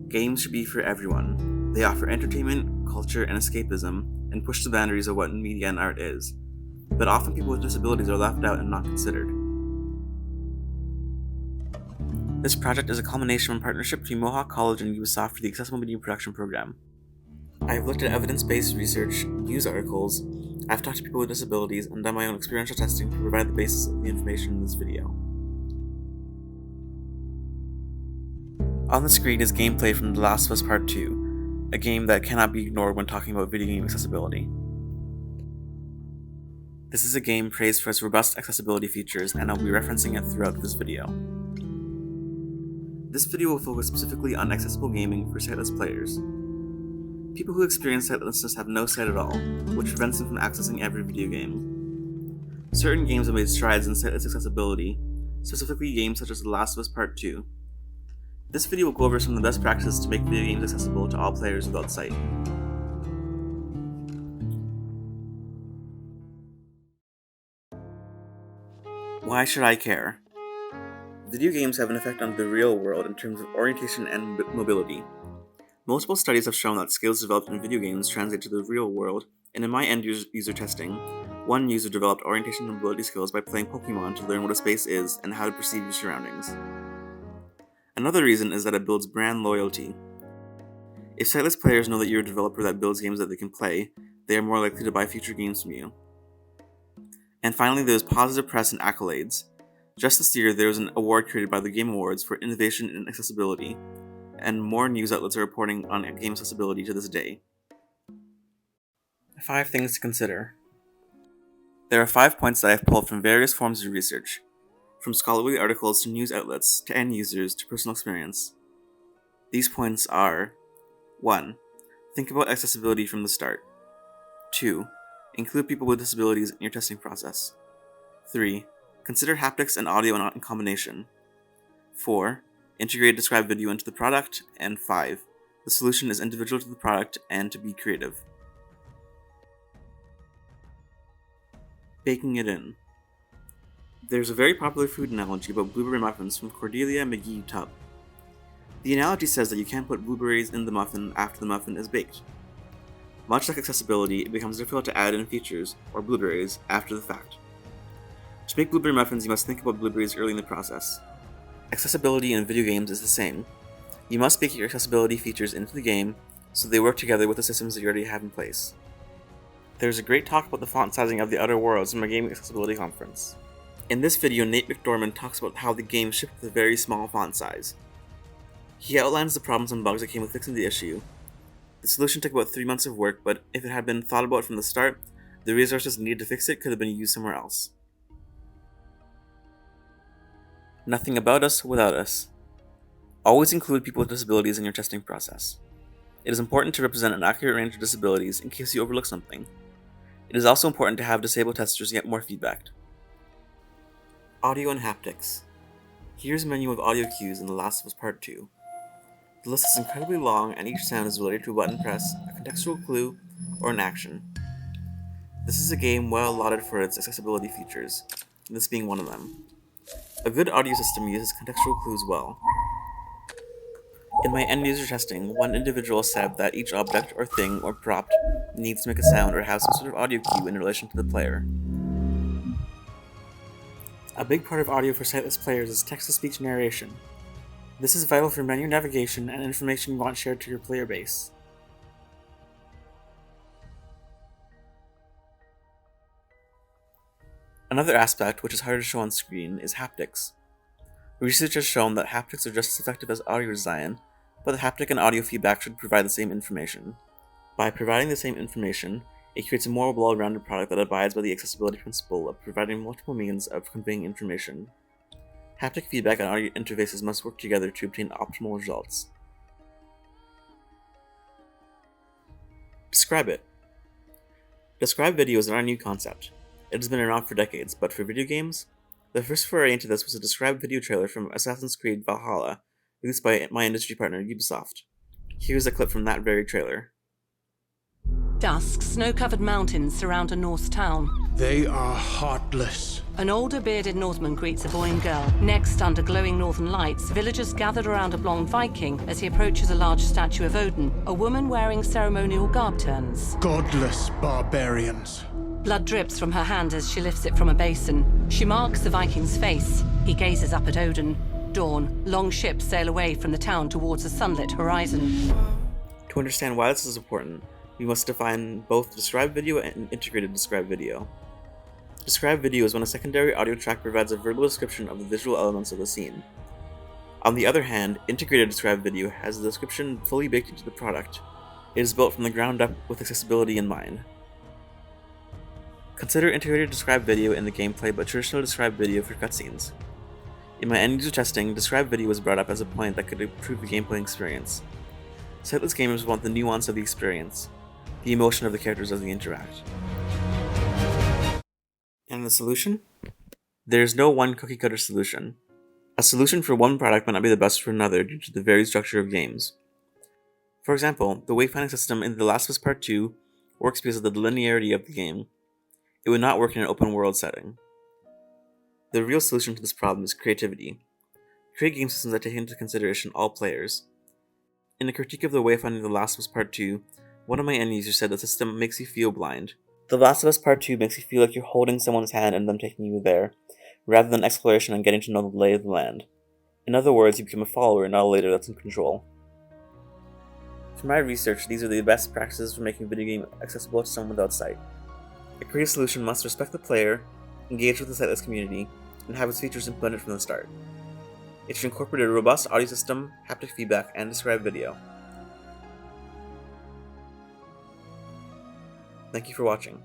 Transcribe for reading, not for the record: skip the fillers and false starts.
Games should be for everyone. They offer entertainment, culture, and escapism, and push the boundaries of what media and art is. But often people with disabilities are left out and not considered. This project is a culmination of a partnership between Mohawk College and Ubisoft for the Accessible Media Production Program. I have looked at evidence-based research, news articles, I've talked to people with disabilities, and done my own experiential testing to provide the basis of the information in this video. On the screen is gameplay from The Last of Us Part 2, a game that cannot be ignored when talking about video game accessibility. This is a game praised for its robust accessibility features, and I'll be referencing it throughout this video. This video will focus specifically on accessible gaming for sightless players. People who experience sightlessness have no sight at all, which prevents them from accessing every video game. Certain games have made strides in sightless accessibility, specifically games such as The Last of Us Part 2. This video will go over some of the best practices to make video games accessible to all players without sight. Why should I care? Video games have an effect on the real world in terms of orientation and mobility. Multiple studies have shown that skills developed in video games translate to the real world, and in my end-user testing, one user developed orientation and mobility skills by playing Pokemon to learn what a space is and how to perceive your surroundings. Another reason is that it builds brand loyalty. If sightless players know that you're a developer that builds games that they can play, they are more likely to buy future games from you. And finally, there's positive press and accolades. Just this year, there was an award created by the Game Awards for innovation in accessibility, and more news outlets are reporting on game accessibility to this day. 5 things to consider. There are 5 points that I've pulled from various forms of research, from scholarly articles to news outlets to end users to personal experience. These points are: 1. Think about accessibility from the start. 2. Include people with disabilities in your testing process. 3. Consider haptics and audio in combination. 4. Integrate described video into the product. And 5. The solution is individual to the product and to be creative. Baking it in. There's a very popular food analogy about blueberry muffins from Cordelia McGee Tubb. The analogy says that you can't put blueberries in the muffin after the muffin is baked. Much like accessibility, it becomes difficult to add in features, or blueberries, after the fact. To make blueberry muffins, you must think about blueberries early in the process. Accessibility in video games is the same. You must bake your accessibility features into the game, so they work together with the systems that you already have in place. There's a great talk about the font sizing of The Outer Worlds in my gaming accessibility conference. In this video, Nate McDormand talks about how the game shipped with a very small font size. He outlines the problems and bugs that came with fixing the issue. The solution took about 3 months of work, but if it had been thought about from the start, the resources needed to fix it could have been used somewhere else. Nothing about us without us. Always include people with disabilities in your testing process. It is important to represent an accurate range of disabilities in case you overlook something. It is also important to have disabled testers get more feedback. Audio and haptics. Here's a menu of audio cues in The Last of Us Part 2. The list is incredibly long, and each sound is related to a button press, a contextual clue, or an action. This is a game well lauded for its accessibility features, this being one of them. A good audio system uses contextual clues well. In my end-user testing, one individual said that each object or thing or prop needs to make a sound or have some sort of audio cue in relation to the player. A big part of audio for sightless players is text-to-speech narration. This is vital for menu navigation and information you want shared to your player base. Another aspect, which is harder to show on screen, is haptics. Research has shown that haptics are just as effective as audio design, but the haptic and audio feedback should provide the same information. By providing the same information, it creates a more well-rounded product that abides by the accessibility principle of providing multiple means of conveying information. Haptic feedback and audio interfaces must work together to obtain optimal results. Describe it. Describe video is not a new concept. It has been around for decades, but for video games, the first foray into this was a described video trailer from Assassin's Creed Valhalla, released by my industry partner Ubisoft. Here's a clip from that very trailer. Dusk, snow-covered mountains surround a Norse town. They are heartless. An older bearded Northman greets a boy and girl. Next, under glowing northern lights, villagers gathered around a blonde Viking as he approaches a large statue of Odin. A woman wearing ceremonial garb turns. Godless barbarians. Blood drips from her hand as she lifts it from a basin. She marks the Viking's face. He gazes up at Odin. Dawn. Long ships sail away from the town towards a sunlit horizon. To understand why this is important, we must define both described video and integrated described video. Described video is when a secondary audio track provides a verbal description of the visual elements of the scene. On the other hand, integrated described video has the description fully baked into the product. It is built from the ground up with accessibility in mind. Consider integrated described video in the gameplay, but traditional described video for cutscenes. In my end-user testing, described video was brought up as a point that could improve the gameplay experience. Sightless gamers want the nuance of the experience, the emotion of the characters as they interact. And the solution? There is no one cookie-cutter solution. A solution for one product might not be the best for another due to the varied structure of games. For example, the wayfinding system in The Last of Us Part 2 works because of the linearity of the game. It would not work in an open-world setting. The real solution to this problem is creativity. Create game systems that take into consideration all players. In a critique of the wayfinding of The Last of Us Part 2, one of my end users said the system makes you feel blind. The Last of Us Part 2 makes you feel like you're holding someone's hand and them taking you there, rather than exploration and getting to know the lay of the land. In other words, you become a follower, not a leader that's in control. From my research, these are the best practices for making a video game accessible to someone without sight. A creative solution must respect the player, engage with the Sightless community, and have its features implemented from the start. It should incorporate a robust audio system, haptic feedback, and described video. Thank you for watching.